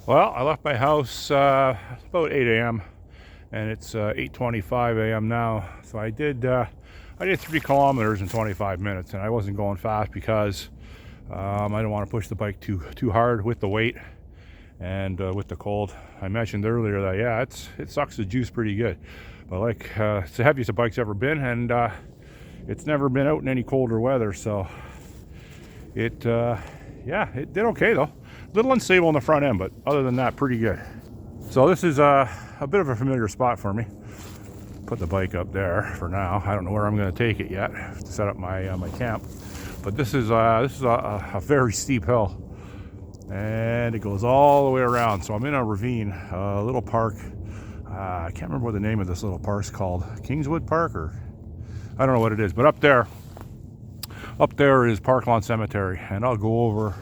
Well, I left my house about 8 a.m. and it's 8:25 a.m. now. So I did 3 kilometers in 25 minutes, and I wasn't going fast because I didn't want to push the bike too hard with the weight and with the cold. I mentioned earlier that yeah, it sucks the juice pretty good, but like it's the heaviest the bike's ever been, and it's never been out in any colder weather. So it did okay though. A little unstable on the front end, but other than that, pretty good. So this is a bit of a familiar spot for me. Put the bike up there for now. I don't know where I'm going to take it yet to set up my my camp. But this is a very steep hill, and it goes all the way around. So I'm in a ravine, a little park. I can't remember what the name of this little park's called. Kingswood Park, or I don't know what it is. But up there is Park Lawn Cemetery, and I'll go over.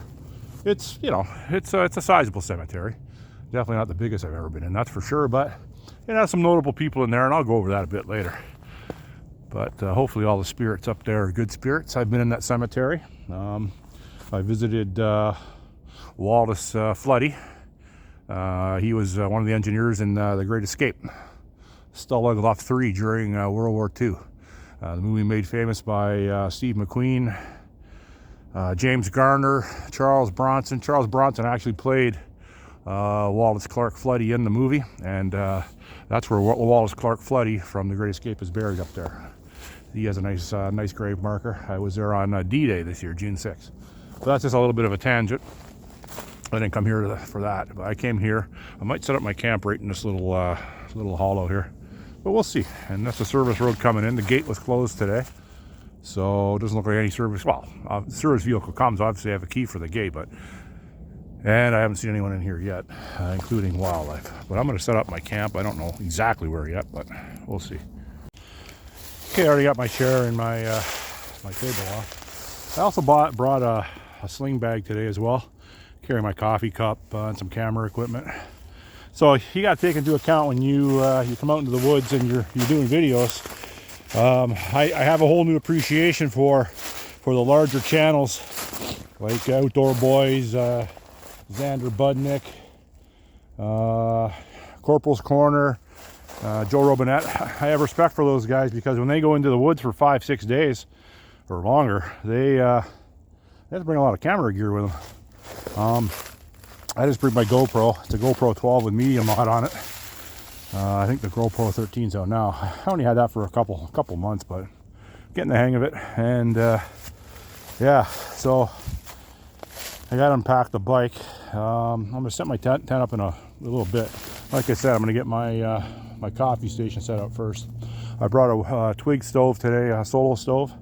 It's a sizable cemetery. Definitely not the biggest I've ever been in, that's for sure. But it has some notable people in there, and I'll go over that a bit later. But hopefully all the spirits up there are good spirits. I've been in that cemetery. I visited Wallace Floody. He was one of the engineers in The Great Escape, Stalag 3 during World War II. The movie made famous by Steve McQueen, James Garner, Charles Bronson. Charles Bronson actually played Wallace Clark Floody in the movie, and that's where Wallace Clark Floody from The Great Escape is buried up there. He has a nice grave marker. I was there on D-Day this year, June 6th. But that's just a little bit of a tangent. I didn't come here for that, but I came here. I might set up my camp right in this little hollow here, but we'll see. And that's the service road coming in. The gate was closed today, so it doesn't look like any service. Well, service vehicle comes. Obviously, I have a key for the gate, and I haven't seen anyone in here yet, including wildlife. But I'm going to set up my camp. I don't know exactly where yet, but we'll see. Okay, I already got my chair and my table off. I also brought a sling bag today as well. Carry my coffee cup and some camera equipment. So you got to take into account when you come out into the woods and you're doing videos. I have a whole new appreciation for the larger channels like Outdoor Boys, Xander Budnick, Corporal's Corner, Joe Robinette. I have respect for those guys because when they go into the woods for 5-6 days or longer, they have to bring a lot of camera gear with them. I just bring my GoPro. It's a GoPro 12 with medium mod on it. I think the GoPro 13's out now. I only had that for a couple months, but getting the hang of it. And yeah, so I got to unpack the bike. I'm gonna set my tent up in a little bit. Like I said, I'm gonna get my my coffee station set up first. I brought a twig stove today, a solo stove,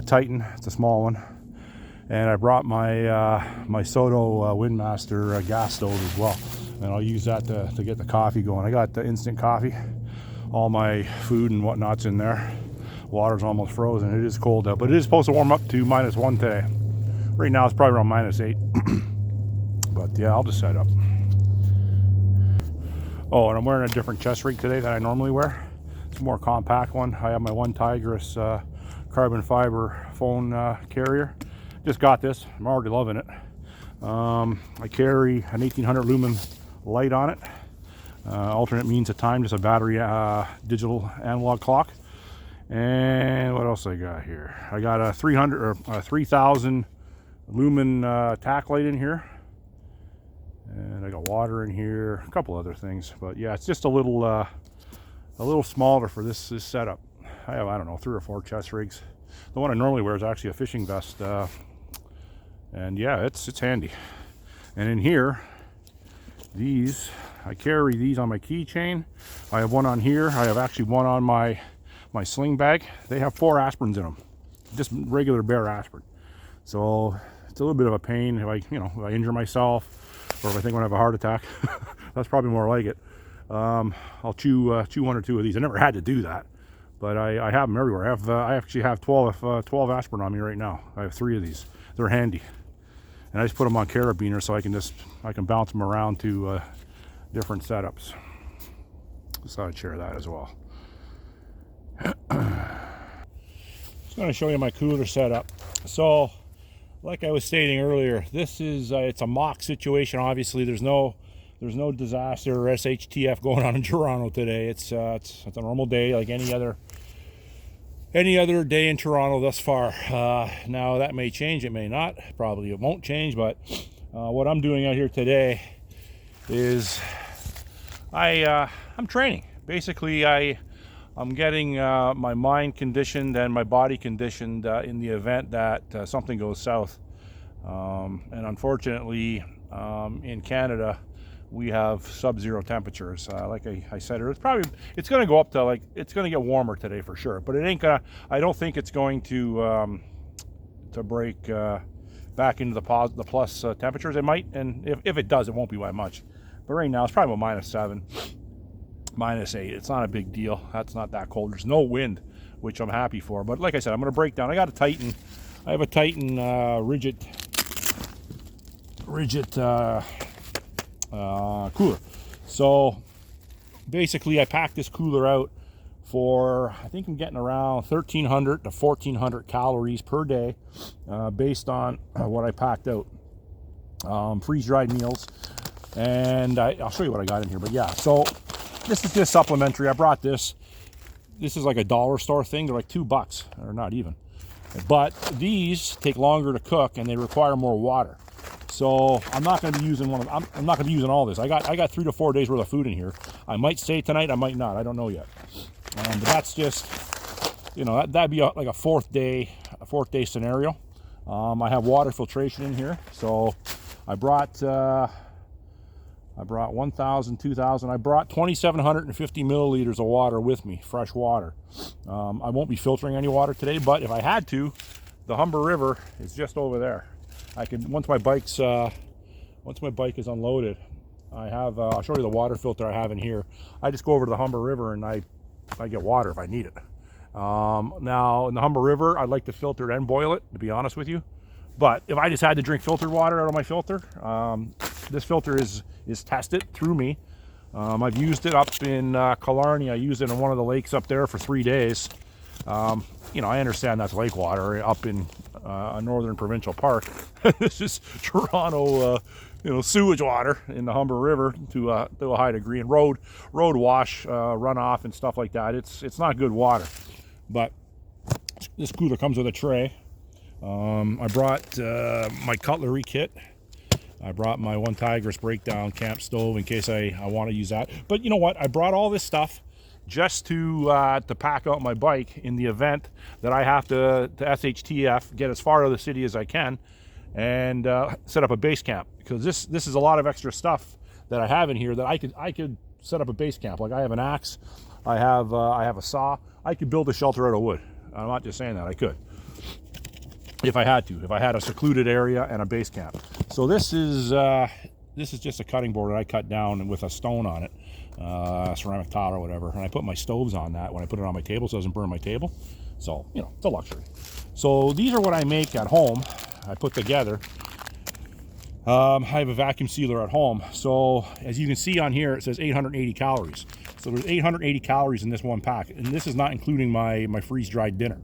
Titan. It's a small one. And I brought my Soto Windmaster gas stove as well, and I'll use that to get the coffee going. I got the instant coffee, all my food and whatnot's in there. Water's almost frozen. It is cold out, but it is supposed to warm up to -1 today. Right now it's probably around -8. But yeah, I'll just set up. Oh, and I'm wearing a different chest rig today than I normally wear. It's a more compact one. I have my One Tigris carbon fiber phone carrier. Just got this. I'm already loving it. I carry an 1800 lumen light on it. Alternate means of time, just a battery digital analog clock. And what else I got here? I got a 3000 lumen tack light in here. And I got water in here, a couple other things. But yeah, it's just a little smaller for this setup. I don't know, 3 or 4 chest rigs. The one I normally wear is actually a fishing vest, and yeah, it's handy. And in here, these, I carry these on my keychain. I have one on here. I have actually one on my sling bag. They have 4 aspirins in them, just regular bare aspirin. So it's a little bit of a pain if I injure myself, or if I think I'm gonna have a heart attack. That's probably more like it. I'll chew 1 or 2 of these. I never had to do that, but I have them everywhere. I actually have 12 aspirin on me right now. I have 3 of these. They're handy, and I just put them on carabiner so I can bounce them around to different setups. Just thought I'd share that as well. Just going to show you my cooler setup. So, like I was stating earlier, this is it's a mock situation. Obviously, there's no disaster or SHTF going on in Toronto today. It's a normal day, like any other day in Toronto thus far. Now that may change, it may not. Probably it won't change. But what I'm doing out here today is I'm training. Basically, I'm getting my mind conditioned and my body conditioned in the event that something goes south. And unfortunately, in Canada, we have sub-zero temperatures. Like I said, it's going to go up to it's going to get warmer today for sure. But it ain't gonna. I don't think it's going to break back into the plus temperatures. It might, and if it does, it won't be by much. But right now, it's probably about -7. -8. It's not a big deal. That's not that cold. There's no wind, which I'm happy for. But like I said, I'm going to break down. I have a Titan rigid cooler. So basically, I packed this cooler out for, I think I'm getting around 1,300 to 1,400 calories per day, based on what I packed out. Freeze-dried meals, and I'll show you what I got in here. But yeah, so this is just supplementary. I brought this. This is like a dollar store thing. They're like $2, or not even. But these take longer to cook, and they require more water. So I'm not going to be using I'm not going to be using all this. I got 3 to 4 days worth of food in here. I might stay tonight. I might not. I don't know yet. But that's just, that'd be like a fourth day scenario. I have water filtration in here, so I brought 1,000, 2,000. I brought 2,750 milliliters of water with me, fresh water. I won't be filtering any water today, but if I had to, the Humber River is just over there. I can, once my bike is unloaded, I'll show you the water filter I have in here. I just go over to the Humber River and I get water if I need it. Now in the Humber River, I'd like to filter it and boil it, to be honest with you. But if I just had to drink filtered water out of my filter, this filter is tested through me. I've used it up in Killarney. I used it in one of the lakes up there for 3 days. I understand that's lake water up in a northern provincial park. This is Toronto, sewage water in the Humber River to a high degree, and road wash, runoff and stuff like that. It's not good water. But this cooler comes with a tray. I brought my cutlery kit. I brought my One Tigris breakdown camp stove in case I want to use that. But you know what? I brought all this stuff just to pack out my bike in the event that I have to SHTF, get as far out of the city as I can, and set up a base camp. Because this is a lot of extra stuff that I have in here that I could set up a base camp. Like I have an axe, I have a saw. I could build a shelter out of wood. I'm not just saying that. I could, if I had to. If I had a secluded area and a base camp. So this is just a cutting board that I cut down with a stone on it. Ceramic tile or whatever, and I put my stoves on that when I put it on my table so it doesn't burn my table. So it's a luxury. So these are what I make at home. I put together. I have a vacuum sealer at home, so as you can see on here, it says 880 calories. So there's 880 calories in this one pack, and this is not including my freeze-dried dinner.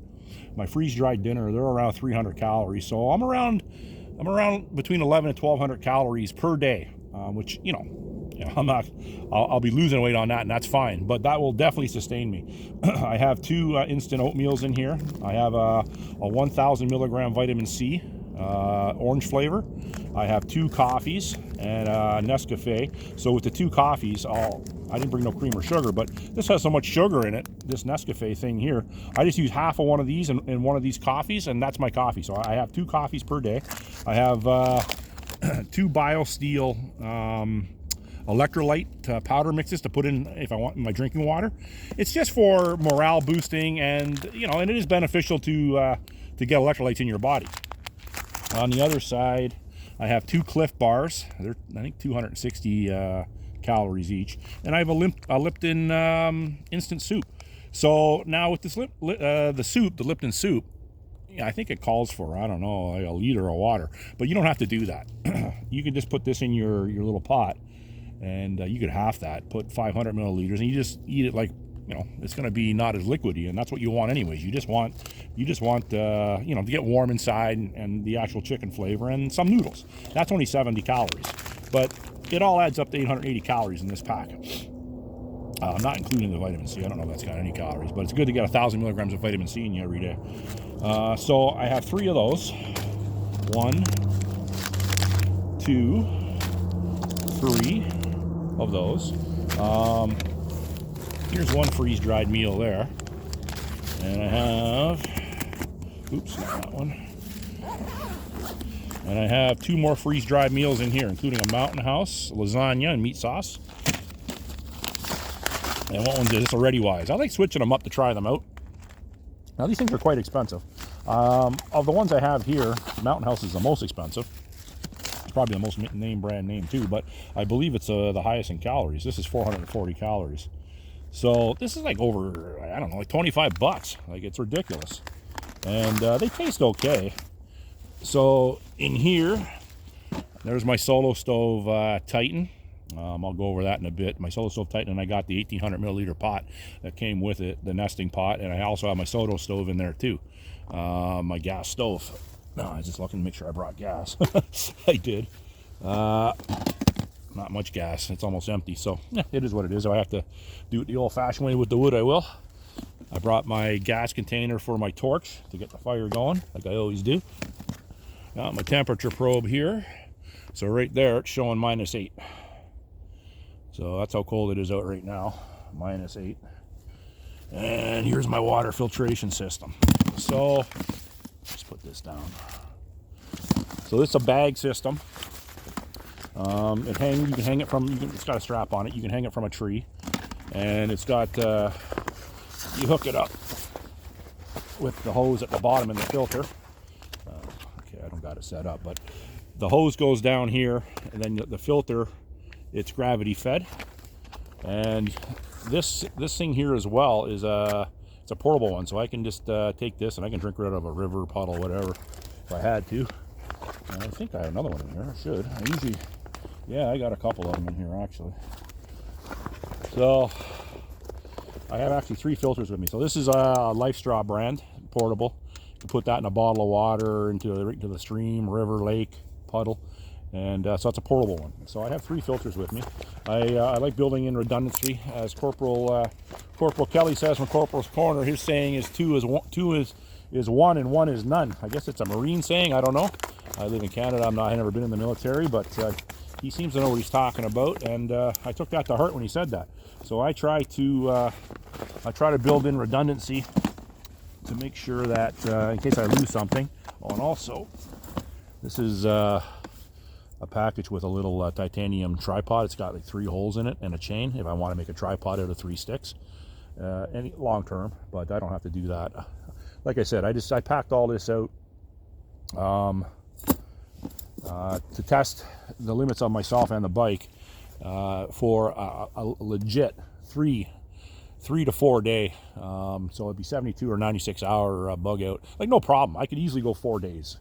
My freeze-dried dinner, they're around 300 calories. So I'm around between 11 and 1,200 calories per day, which I'll be losing weight on that, and that's fine, but that will definitely sustain me. I have 2 instant oatmeals in here. I have a 1,000 milligram vitamin C, orange flavor. I have 2 coffees and a Nescafe. So with the 2 coffees, I'll I didn't bring no cream or sugar, but this has so much sugar in it, this Nescafe thing here. I just use half of one of these in one of these coffees, and that's my coffee. So I have 2 coffees per day. I have 2 BioSteel electrolyte powder mixes to put in if I want in my drinking water. It's just for morale boosting, and and it is beneficial to get electrolytes in your body. On the other side, I have 2 Cliff bars. They're, I think, 260 calories each, and I have a Lipton instant soup. So now with this the Lipton soup, I think it calls for, I don't know, like a liter of water, but you don't have to do that. You can just put this in your little pot, and you could half that, put 500 milliliters, and you just eat it like, it's going to be not as liquidy, and that's what you want anyways. You just want to get warm inside, and the actual chicken flavor, and some noodles. That's only 70 calories, but it all adds up to 880 calories in this pack. Not including the vitamin C. I don't know if that's got any calories, but it's good to get 1,000 milligrams of vitamin C in you every day. So I have 3 of those. 1, 2, 3 of those. Here's 1 freeze-dried meal there. And I have, oops, not that one. And I have 2 more freeze-dried meals in here, including a Mountain House, lasagna, and meat sauce. And what one's this? It's a ReadyWise. I like switching them up to try them out. Now, these things are quite expensive. Of the ones I have here, Mountain House is the most expensive. It's probably the most brand name too, but I believe it's the highest in calories. This is 440 calories. So this is like over, I don't know, like 25 bucks. Like, it's ridiculous. And they taste okay. So in here, there's my Solo Stove Titan. I'll go over that in a bit. My Solo Stove Titan, and I got the 1,800 milliliter pot that came with it, the nesting pot, and I also have my Solo Stove in there too. My gas stove. No, I was just looking to make sure I brought gas. I did. Not much gas. It's almost empty, so yeah, it is what it is. If I have to do it the old-fashioned way with the wood, I will. I brought my gas container for my torch to get the fire going, like I always do. Got my temperature probe here. So right there, it's showing -8. So that's how cold it is out right now, -8. And here's my water filtration system. So let's put this down. So this is a bag system. You can hang it from, it's got a strap on it. You can hang it from a tree, and it's got, you hook it up with the hose at the bottom and the filter. Okay, I don't got it set up, but the hose goes down here, and then the filter, it's gravity fed. And this thing here as well is it's a portable one, so I can just take this and I can drink right out of a river, puddle, whatever, if I had to. And I think I have another one in here. I should. I usually, yeah, I got a couple of them in here actually. So I have actually 3 filters with me. So this is a Life Straw brand, portable. You can put that in a bottle of water into the stream, river, lake, puddle. And so it's a portable one. So I have 3 filters with me. I like building in redundancy, as Corporal Kelly says from Corporal's Corner. His saying is two is one and one is none. I guess it's a Marine saying. I don't know. I live in Canada. I've never been in the military, but he seems to know what he's talking about, and I took that to heart when he said that. So I try to build in redundancy to make sure that in case I lose something. Oh, and also this is a package with a little titanium tripod. It's got like 3 holes in it and a chain if I want to make a tripod out of 3 sticks, any long term, but I don't have to do that. Like I said, I packed all this out to test the limits of myself and the bike for a legit 3 to 4 day, so it'd be 72 or 96 hour bug out. Like, no problem. I could easily go 4 days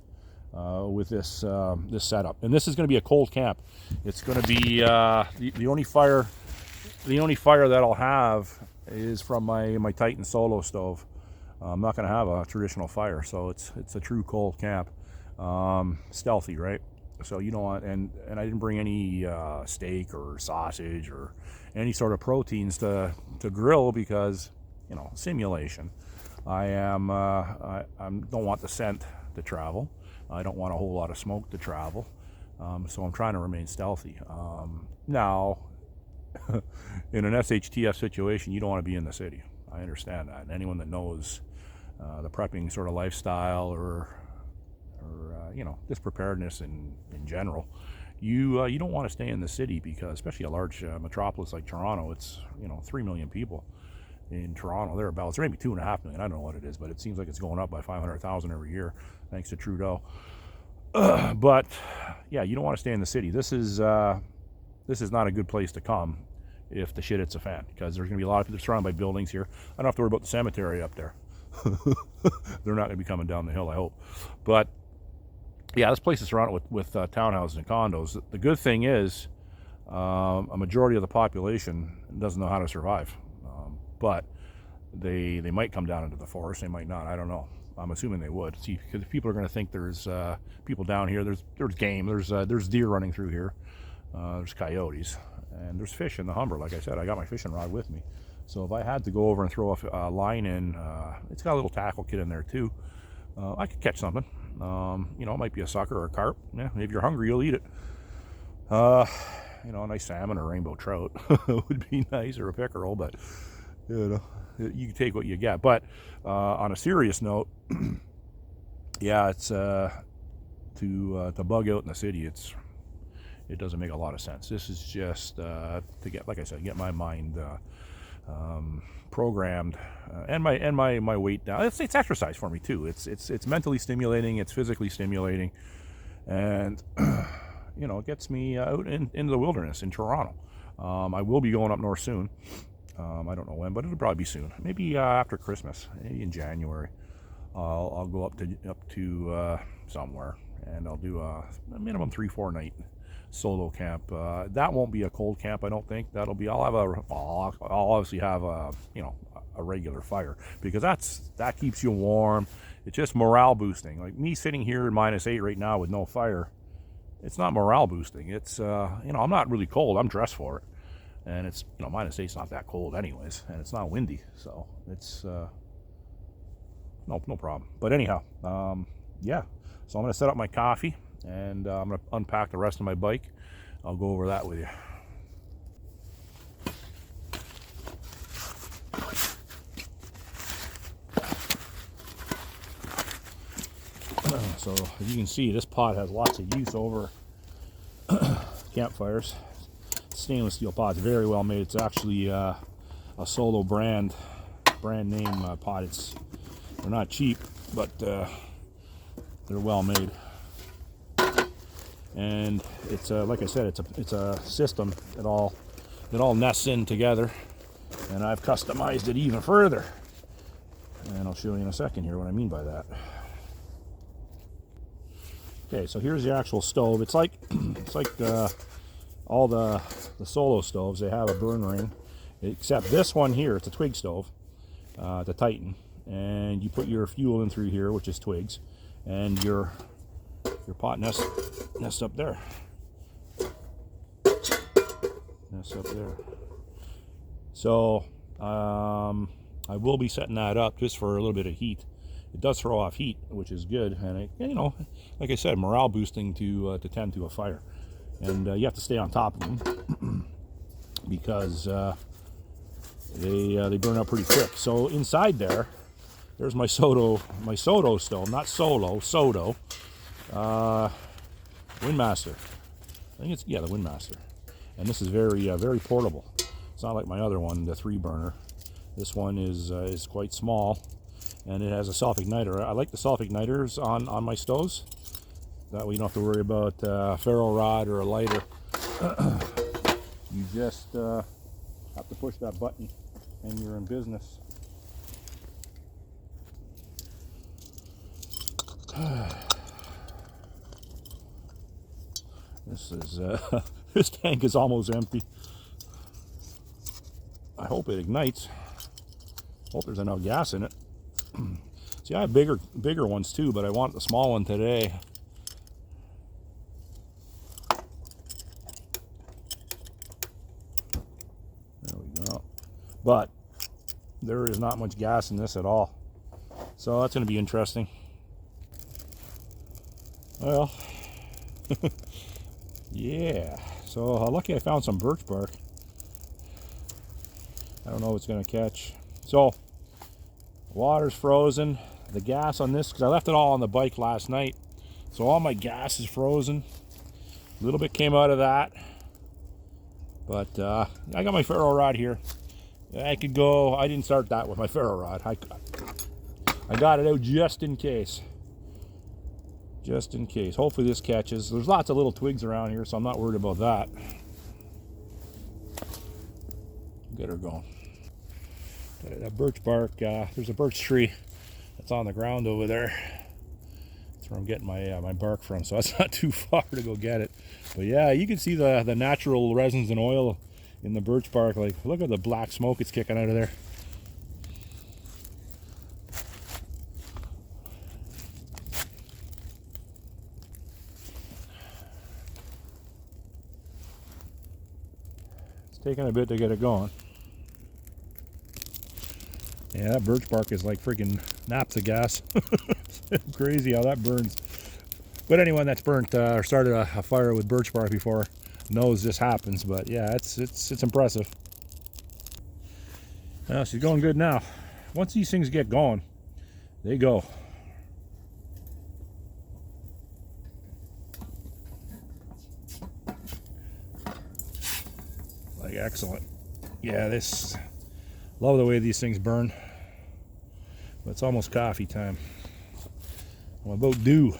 with this this setup. And this is going to be a cold camp. It's going to be the only fire that I'll have is from my Titan Solo Stove. I'm not going to have a traditional fire, so it's a true cold camp. Stealthy, right? So you don't want, and I didn't bring any steak or sausage or any sort of proteins to grill because, you know, simulation. I don't want the scent to travel. I don't want a whole lot of smoke to travel. So I'm trying to remain stealthy. Now, in an SHTF situation, you don't want to be in the city. I understand that. And anyone that knows the prepping sort of lifestyle or you know, just preparedness in general, you don't want to stay in the city, because especially a large metropolis like Toronto, it's, you know, 3 million people in Toronto, thereabouts, or maybe 2.5 million. I don't know what it is, but it seems like it's going up by 500,000 every year, thanks to Trudeau. But yeah, you don't want to stay in the city. This is not a good place to come if the shit hits a fan, because there's going to be a lot of people surrounded by buildings here. I don't have to worry about the cemetery up there. They're not going to be coming down the hill, I hope. But yeah, this place is surrounded with townhouses and condos. The good thing is a majority of the population doesn't know how to survive. But they might come down into the forest. They might not. I don't know. I'm assuming they would. See, because people are going to think there's people down here. There's game. There's deer running through here. There's coyotes, and there's fish in the Humber. Like I said, I got my fishing rod with me. So if I had to go over and throw a line in, it's got a little tackle kit in there too. I could catch something. You know, it might be a sucker or a carp. Yeah, if you're hungry, you'll eat it. You know, a nice salmon or rainbow trout would be nice, or a pickerel, but you know, you can take what you get. But on a serious note, yeah, it's to bug out in the city. It doesn't make a lot of sense. This is just to get, like I said, get my mind programmed and my weight down. It's exercise for me too. It's mentally stimulating. It's physically stimulating, and you know, it gets me out into the wilderness in Toronto. I will be going up north soon. I don't know when, but it'll probably be soon. Maybe after Christmas, maybe in January. I'll go up to somewhere, and I'll do a minimum 3-4 night solo camp. That won't be a cold camp, I don't think. That'll be. I'll obviously have a, you know, a regular fire, because that keeps you warm. It's just morale boosting. Like me sitting here in -8 right now with no fire, it's not morale boosting. It's you know, I'm not really cold. I'm dressed for it. And it's, you know, -8's not that cold anyways, and it's not windy, so it's no problem. But anyhow, yeah, so I'm going to set up my coffee, and I'm going to unpack the rest of my bike. I'll go over that with you. So as you can see, this pot has lots of use over campfires. Stainless steel pot's very well made. It's actually a Solo brand name pot. They're not cheap, but they're well made. And it's like I said, it's a system that all nests in together, and I've customized it even further. And I'll show you in a second here what I mean by that. Okay, so here's the actual stove. It's like all the Solo stoves. They have a burn ring, except this one here, it's a twig stove, the Titan, and you put your fuel in through here, which is twigs, and your pot nests up there. Nests up there. So I will be setting that up just for a little bit of heat. It does throw off heat, which is good, and it, you know, like I said, morale boosting to tend to a fire. And you have to stay on top of them because they burn up pretty quick. So inside there's my Soto stove, not Solo, Soto, Windmaster. I think it's, yeah, the Windmaster. And this is very portable. It's not like my other one, the 3-burner. This one is quite small, and it has a self-igniter. I like the self-igniters on my stoves. That way you don't have to worry about a ferro rod or a lighter. You just have to push that button and you're in business. This tank is almost empty. I hope it ignites. Hope there's enough gas in it. See, I have bigger ones too, but I want the small one today. There we go. But there is not much gas in this at all. So that's going to be interesting. Well, yeah. So lucky I found some birch bark. I don't know if it's going to catch. So, water's frozen. The gas on this, because I left it all on the bike last night, so all my gas is frozen. A little bit came out of that, but I got my ferro rod here. I could go. I didn't start that with my ferro rod. I got it out just in case. Just in case. Hopefully this catches. There's lots of little twigs around here, so I'm not worried about that. Get her going. That birch bark. There's a birch tree that's on the ground over there. That's where I'm getting my bark from, so that's not too far to go get it. But yeah, you can see the natural resins and oil in the birch bark. Like, look at the black smoke it's kicking out of there. It's taking a bit to get it going. Yeah, that birch bark is like freaking naps of gas. It's crazy how that burns. But anyone that's burnt or started a fire with birch bark before knows this happens. But yeah, it's impressive. Well, she's going good now. Once these things get going, they go. Like, excellent. Yeah, love the way these things burn. But it's almost coffee time. I'm about due.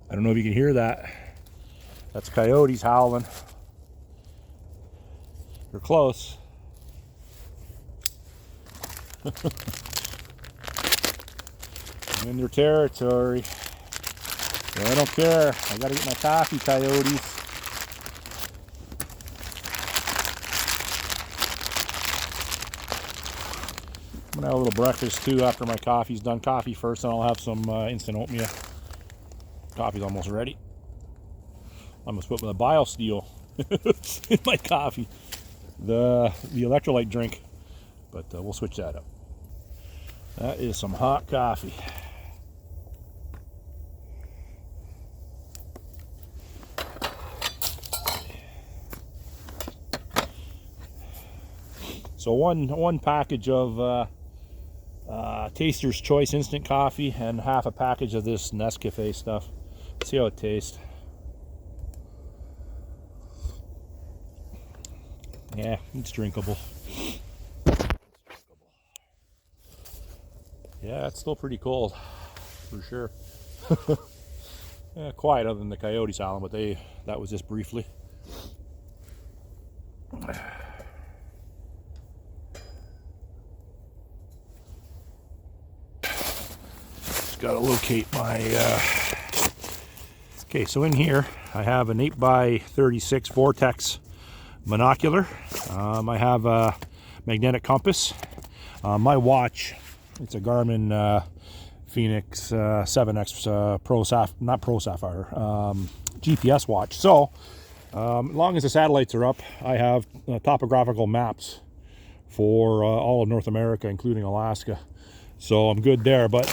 I don't know if you can hear that. That's coyotes howling. They're close. I'm in their territory. So I don't care. I gotta get my coffee, coyotes. I'm gonna have a little breakfast too after my coffee's done. Coffee first, then I'll have some instant oatmeal. Coffee's almost ready. I'm gonna put the BioSteel in my coffee, the electrolyte drink, but we'll switch that up. That is some hot coffee. So one package of Taster's Choice instant coffee and half a package of this Nescafe stuff. Let's see how it tastes. Yeah, it's drinkable. Yeah, it's still pretty cold, for sure. Yeah, quiet other than the coyotes howling, but that was just briefly. Just gotta locate my. Okay, so in here I have an 8x36 Vortex monocular. I have a magnetic compass. My watch, it's a Garmin Phoenix 7X Pro Sapphire GPS watch. So as long as the satellites are up, I have topographical maps for all of North America, including Alaska. So I'm good there. But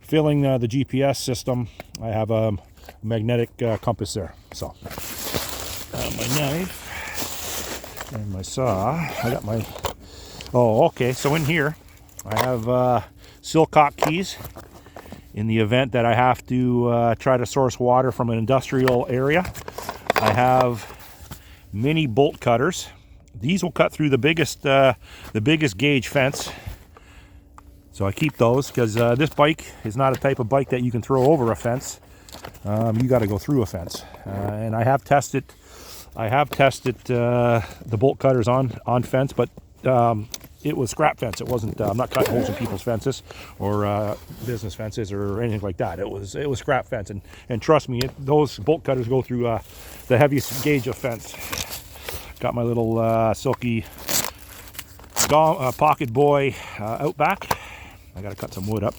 filling the GPS system, I have a magnetic compass there. So my knife and my saw. I got my. Oh, okay. So in here, I have Silcock keys in the event that I have to try to source water from an industrial area. I have mini bolt cutters. These will cut through the biggest gauge fence. So I keep those because this bike is not a type of bike that you can throw over a fence. You got to go through a fence. And I have tested the bolt cutters on fence, but it was scrap fence. It wasn't. I'm not cutting holes in people's fences or business fences or anything like that. It was scrap fence, and trust me, those bolt cutters go through the heaviest gauge of fence. Got my little silky pocket boy out back. I got to cut some wood up.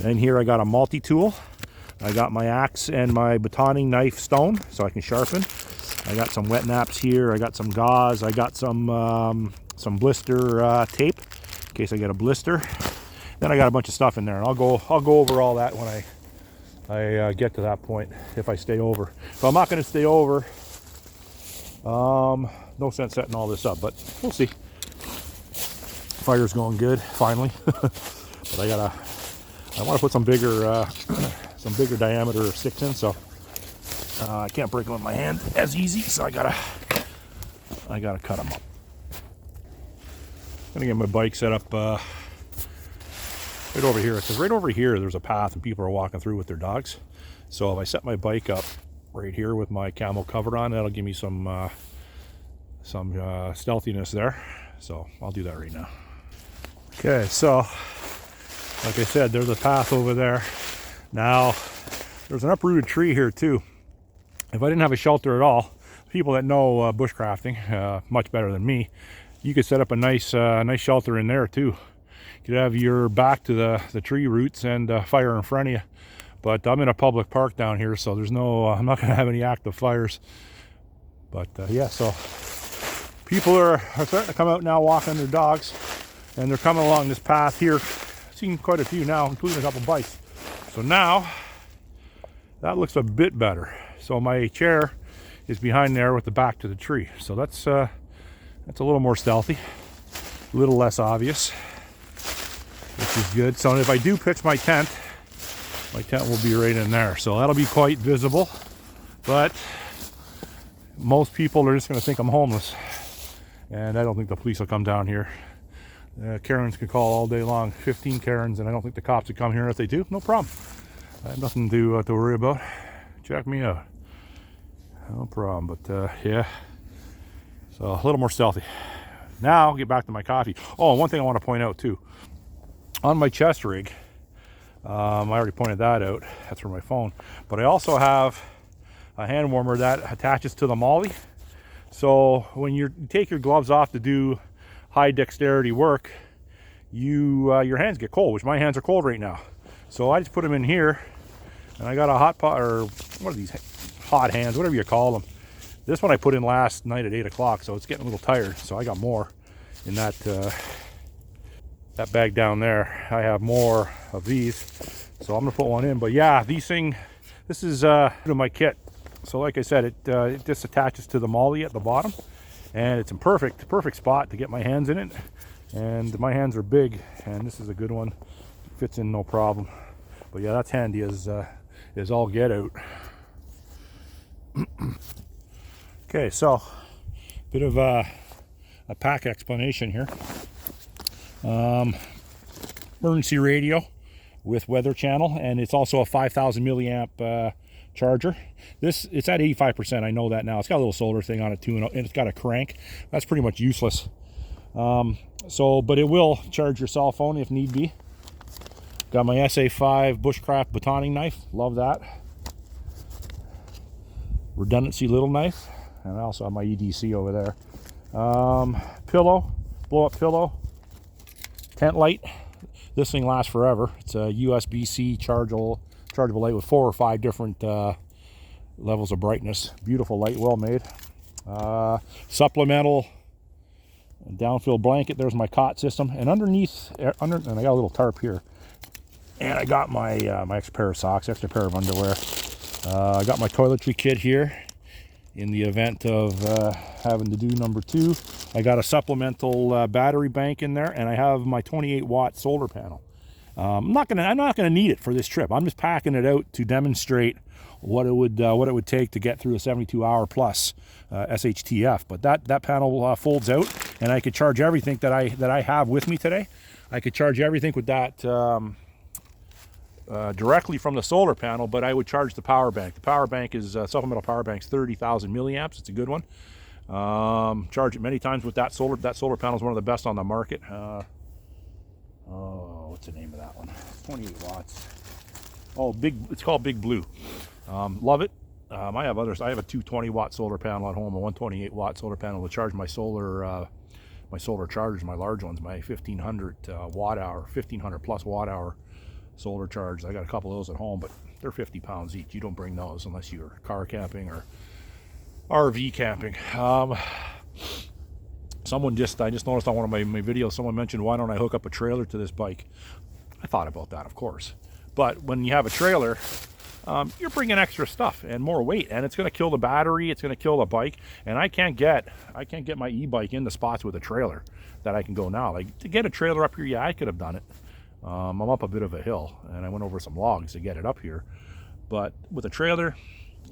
And here I got a multi-tool. I got my axe and my batoning knife stone so I can sharpen. I got some wet naps here. I got some gauze. I got some blister tape in case I get a blister. Then I got a bunch of stuff in there, and I'll go over all that when I get to that point if I stay over. So I'm not going to stay over. No sense setting all this up, but we'll see. Fire's going good finally. But I want to put some bigger diameter sticks in, so I can't break them with my hand as easy, so I gotta cut them up. I'm gonna get my bike set up right over here, because right over here there's a path and people are walking through with their dogs. So if I set my bike up right here with my camo cover on, that'll give me some stealthiness there. So I'll do that right now. Okay, so like I said, there's a path over there. Now there's an uprooted tree here too. If I didn't have a shelter at all, people that know bushcrafting much better than me, you could set up a nice shelter in there too. You could have your back to the tree roots and fire in front of you. But I'm in a public park down here, so there's no, I'm not going to have any active fires. But yeah, so people are starting to come out now walking their dogs, and they're coming along this path here. I've seen quite a few now, including a couple bikes. So now that looks a bit better. So my chair is behind there with the back to the tree. So that's a little more stealthy, a little less obvious, which is good. So if I do pitch my tent will be right in there. So that'll be quite visible, but most people are just going to think I'm homeless. And I don't think the police will come down here. Karens can call all day long, 15 Karens, and I don't think the cops would come here. If they do, no problem. I have nothing to worry about. Check me out. No problem, but yeah. So a little more stealthy. Now I'll get back to my coffee. Oh, and one thing I want to point out too. On my chest rig, I already pointed that out. That's for my phone. But I also have a hand warmer that attaches to the molly. So when you take your gloves off to do high dexterity work, your hands get cold, which my hands are cold right now. So I just put them in here, and I got a hot pot, or what are these, hot hands, whatever you call them. This one I put in last night at 8 o'clock, so it's getting a little tired. So I got more in that that bag down there. I have more of these, so I'm gonna put one in. But yeah, this is my kit. So like I said, it just attaches to the molly at the bottom, and it's a perfect spot to get my hands in it. And my hands are big, and this is a good one. It fits in no problem. But yeah, that's handy as all get out. Okay, so bit of a pack explanation here. Emergency radio with weather channel, and it's also a 5,000 milliamp charger. It's at 85%. I know that now. It's got a little solar thing on it too, and it's got a crank. That's pretty much useless. But it will charge your cell phone if need be. Got my SA5 bushcraft batoning knife. Love that. Redundancy little knife. And I also have my EDC over there. Pillow, blow up pillow. Tent light. This thing lasts forever. It's a USB-C chargeable light with 4 or 5 different levels of brightness. Beautiful light, well made. Supplemental downfill blanket. There's my cot system, and underneath, and I got a little tarp here. And I got my my extra pair of socks, extra pair of underwear. I got my toiletry kit here in the event of having to do number 2. I got a supplemental battery bank in there, and I have my 28-watt solar panel. I'm not gonna need it for this trip. I'm just packing it out to demonstrate what it would take to get through a 72-hour plus SHTF. But that panel folds out, and I could charge everything that I have with me today. I could charge everything with that directly from the solar panel, but I would charge the power bank. The power bank is supplemental power bank's 30,000 milliamps. It's a good one. Charge it many times with that solar. That solar panel is one of the best on the market. What's the name of that one? 28 watts. Oh, it's called Big Blue. Love it. I have others. I have a 220-watt solar panel at home, a 128-watt solar panel to charge my solar chargers, my large ones, my 1500 watt hour, 1500 plus watt hour solar chargers. I got a couple of those at home, but they're 50 pounds each. You don't bring those unless you're car camping or RV camping. I just noticed on one of my videos, someone mentioned, why don't I hook up a trailer to this bike? I thought about that, of course. But when you have a trailer, you're bringing extra stuff and more weight, and it's going to kill the battery, it's going to kill the bike, and I can't get my e-bike in the spots with a trailer that I can go now. Like, to get a trailer up here, yeah, I could have done it. I'm up a bit of a hill, and I went over some logs to get it up here, but with a trailer,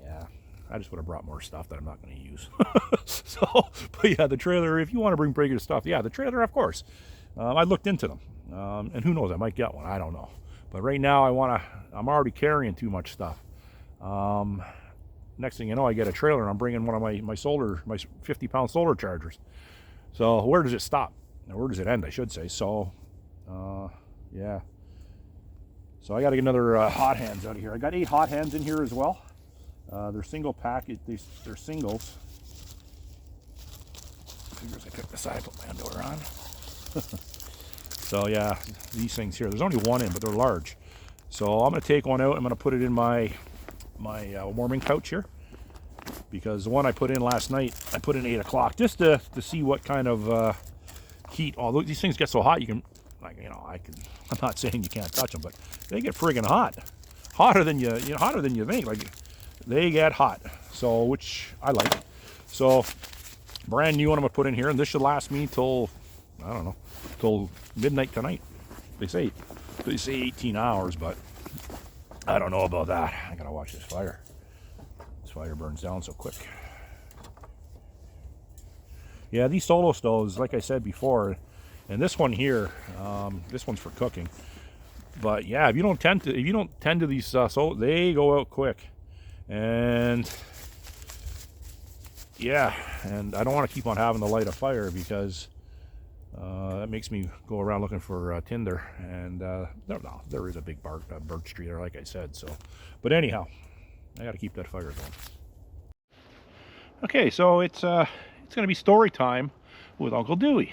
yeah, I just would have brought more stuff that I'm not going to use. So, but yeah, the trailer, if you want to bring bigger stuff, yeah, the trailer, of course. I looked into them, and who knows, I might get one, I don't know. But right now, I'm already carrying too much stuff. Next thing you know, I get a trailer, and I'm bringing one of my 50-pound solar chargers. So where does it stop? Or where does it end, I should say. So, yeah. So I got to get another hot hands out of here. I got 8 hot hands in here as well. They're single packet. They're singles. Figures I picked the side, put my underwear on. So yeah, these things here. There's only one in, but they're large. So I'm going to take one out. I'm going to put it in my warming pouch here, because the one I put in last night, I put in 8 o'clock just to see what kind of heat. Although these things get so hot, you can, like, you know, I'm not saying you can't touch them, but they get friggin' hot, hotter than you think. Like, they get hot. So, which I like. So, brand new one I'm gonna put in here, and this should last me till, I don't know, till midnight tonight. They say 18 hours, but I don't know about that. I gotta watch this fire. This fire burns down so quick. Yeah, these solo stoves, like I said before, and this one here, this one's for cooking. But yeah, if you don't tend to these they go out quick. And yeah, and I don't want to keep on having to light a fire, because that makes me go around looking for tinder, and there is a big birch tree there, like I said. So, but anyhow, I got to keep that fire going. Okay, so it's going to be story time with Uncle Dewey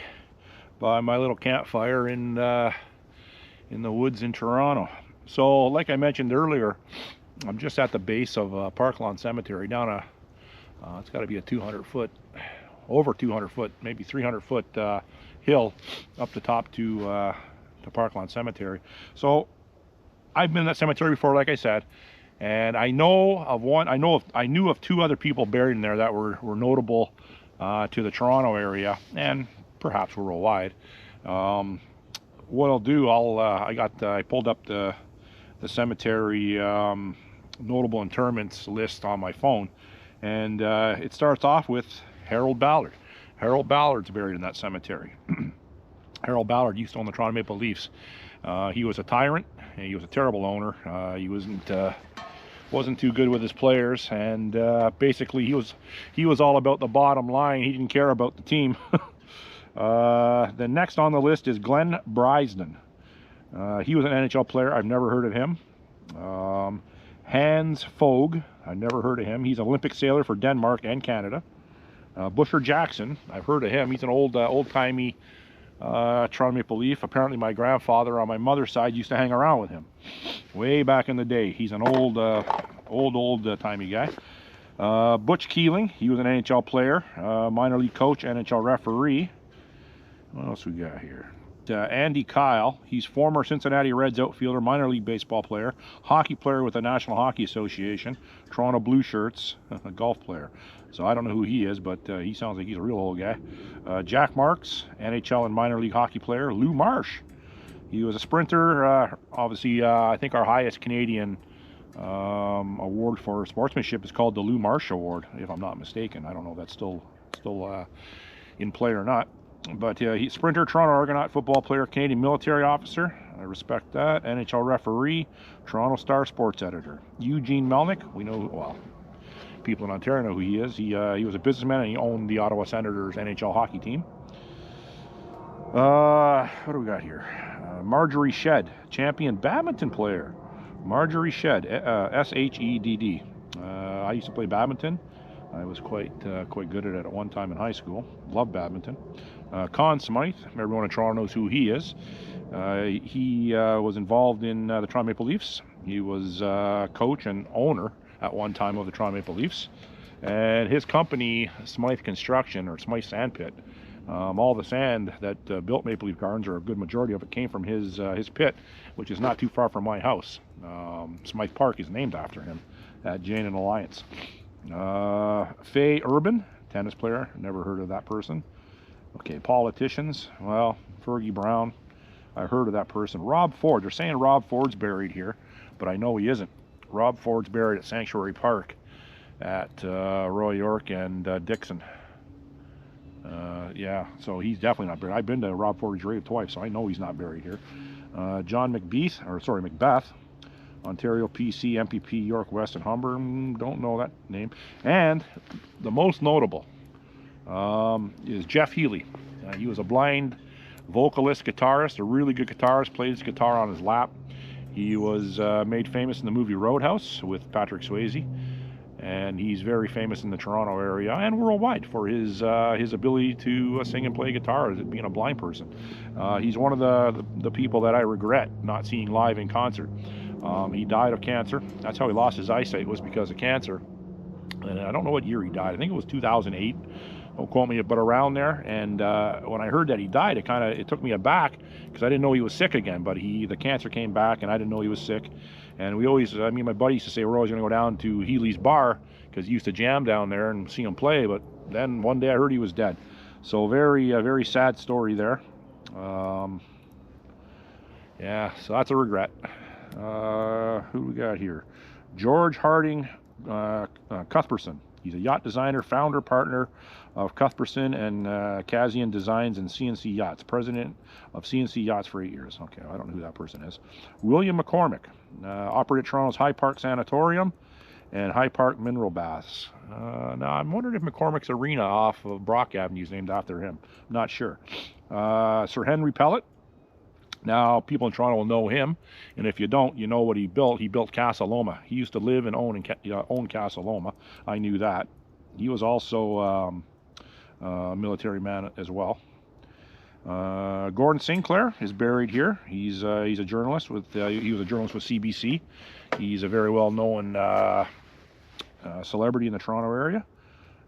by my little campfire in the woods in Toronto. So, like I mentioned earlier, I'm just at the base of Park Lawn Cemetery, down a it's got to be a 200-foot, over 200-foot, maybe 300-foot hill up the top to Park Lawn Cemetery. So I've been in that cemetery before, like I said, and I knew of 2 other people buried in there that were notable to the Toronto area and perhaps worldwide. What I'll do, I pulled up the cemetery notable interments list on my phone, and it starts off with Harold Ballard. Harold Ballard's buried in that cemetery. Harold Ballard used to own the Toronto Maple Leafs. He was a tyrant. He was a terrible owner. He wasn't too good with his players, and basically he was all about the bottom line. He didn't care about the team. The next on the list is Glenn Brisden. He was an NHL player. I've never heard of him. Hans Fogg. I've never heard of him. He's an Olympic sailor for Denmark and Canada. Busher Jackson. I've heard of him. He's an old-timey Toronto Maple Leaf. Apparently my grandfather on my mother's side used to hang around with him way back in the day. He's an old-timey guy. Butch Keeling. He was an NHL player, minor league coach, NHL referee. What else we got here? Andy Kyle. He's former Cincinnati Reds outfielder, minor league baseball player, hockey player with the National Hockey Association, Toronto Blue Shirts, a golf player. So I don't know who he is, but he sounds like he's a real old guy. Jack Marks, NHL and minor league hockey player. Lou Marsh. He was a sprinter. Obviously, I think our highest Canadian award for sportsmanship is called the Lou Marsh Award, if I'm not mistaken. I don't know if that's still in play or not. But he's sprinter, Toronto Argonaut, football player, Canadian military officer. I respect that. NHL referee, Toronto Star sports editor. Eugene Melnick, we know, well, people in Ontario know who he is. He was a businessman, and he owned the Ottawa Senators NHL hockey team. What do we got here? Marjorie Shedd, champion badminton player. Marjorie Shedd, S-H-E-D-D. I used to play badminton. I was quite good at it at one time in high school. Loved badminton. Conn Smythe, everyone in Toronto knows who he is. He was involved in the Toronto Maple Leafs. He was coach and owner at one time of the Toronto Maple Leafs. And his company, Smythe Construction, or Smythe Sandpit, All the sand that built Maple Leaf Gardens, or a good majority of it, came from his pit, which is not too far from my house. Smythe Park is named after him at Jane and Alliance. Faye Urban, tennis player, never heard of that person. Okay, politicians, well, Fergie Brown, I heard of that person. Rob Ford, they're saying Rob Ford's buried here, but I know he isn't. Rob Ford's buried at Sanctuary Park at Roy York and Dixon. Yeah, so he's definitely not buried. I've been to Rob Ford's grave twice, so I know he's not buried here. John Macbeth, Ontario PC, MPP, York West and Humber, don't know that name. And the most notable is Jeff Healey. He was a blind vocalist, guitarist, a really good guitarist, played his guitar on his lap. He was made famous in the movie Roadhouse with Patrick Swayze. And he's very famous in the Toronto area and worldwide for his ability to sing and play guitar as being a blind person. He's one of the people that I regret not seeing live in concert. He died of cancer. That's how he lost his eyesight, was because of cancer. And I don't know what year he died. I think it was 2008. Don't quote me, but around there. And when I heard that he died, it took me aback because I didn't know he was sick again. But the cancer came back, and I didn't know he was sick. And me and my buddy used to say we're always going to go down to Healy's bar because he used to jam down there and see him play. But then one day I heard he was dead. So very sad story there. Yeah, so that's a regret. Who we got here? George Harding Cuthbertson. He's a yacht designer, founder, partner of Cuthbertson and Kazian Designs and CNC Yachts, president of CNC Yachts for 8 years. Okay, I don't know who that person is. William McCormick, operated Toronto's High Park Sanatorium and High Park Mineral Baths. Now, I'm wondering if McCormick's Arena off of Brock Avenue is named after him. I'm not sure. Sir Henry Pellet. Now, people in Toronto will know him, and if you don't, you know what he built. He built Casa Loma. He used to live and own Casa Loma. I knew that. He was also a military man as well. Gordon Sinclair is buried here. He's a journalist he was a journalist with CBC. He's a very well-known celebrity in the Toronto area.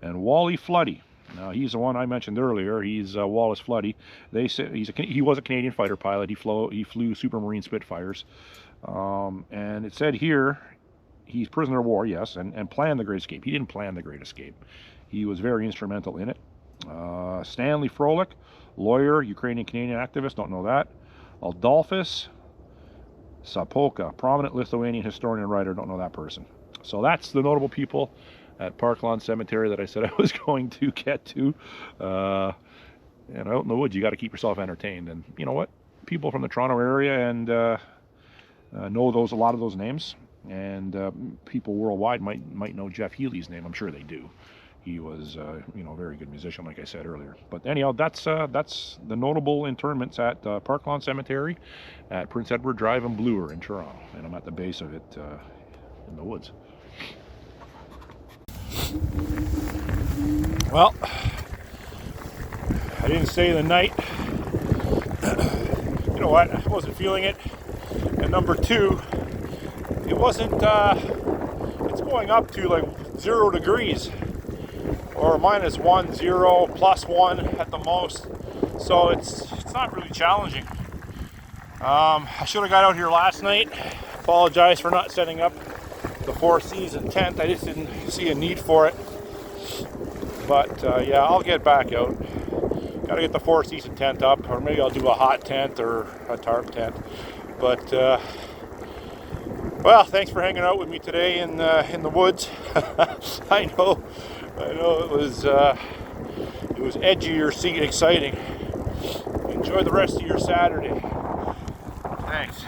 And Wally Floody. Now, he's the one I mentioned earlier. He's Wallace Floody. They say he was a Canadian fighter pilot. He flew Supermarine Spitfires. And it said here, he's prisoner of war, yes, and planned the Great Escape. He didn't plan the Great Escape. He was very instrumental in it. Stanley Froelich, lawyer, Ukrainian-Canadian activist, don't know that. Adolphus Sapoka, prominent Lithuanian historian and writer, don't know that person. So that's the notable people at Park Lawn Cemetery that I said I was going to get to. And out in the woods, you got to keep yourself entertained. And you know what? People from the Toronto area and know a lot of those names. And people worldwide might know Jeff Healey's name. I'm sure they do. He was, a very good musician, like I said earlier. But anyhow, that's the notable interments at Park Lawn Cemetery at Prince Edward Drive in Bloor in Toronto. And I'm at the base of it in the woods. Well, I didn't stay the night. You know what? I wasn't feeling it. And number two, it wasn't, it's going up to like 0 degrees or -1, 0, +1 at the most. So it's not really challenging. I should have got out here last night. Apologize for not setting up the Four Seasons tent. I just didn't see a need for it. But yeah, I'll get back out. Got to get the Four Seasons tent up, or maybe I'll do a hot tent or a tarp tent. But well, thanks for hanging out with me today in the woods. I know it was edgy or exciting. Enjoy the rest of your Saturday. Thanks.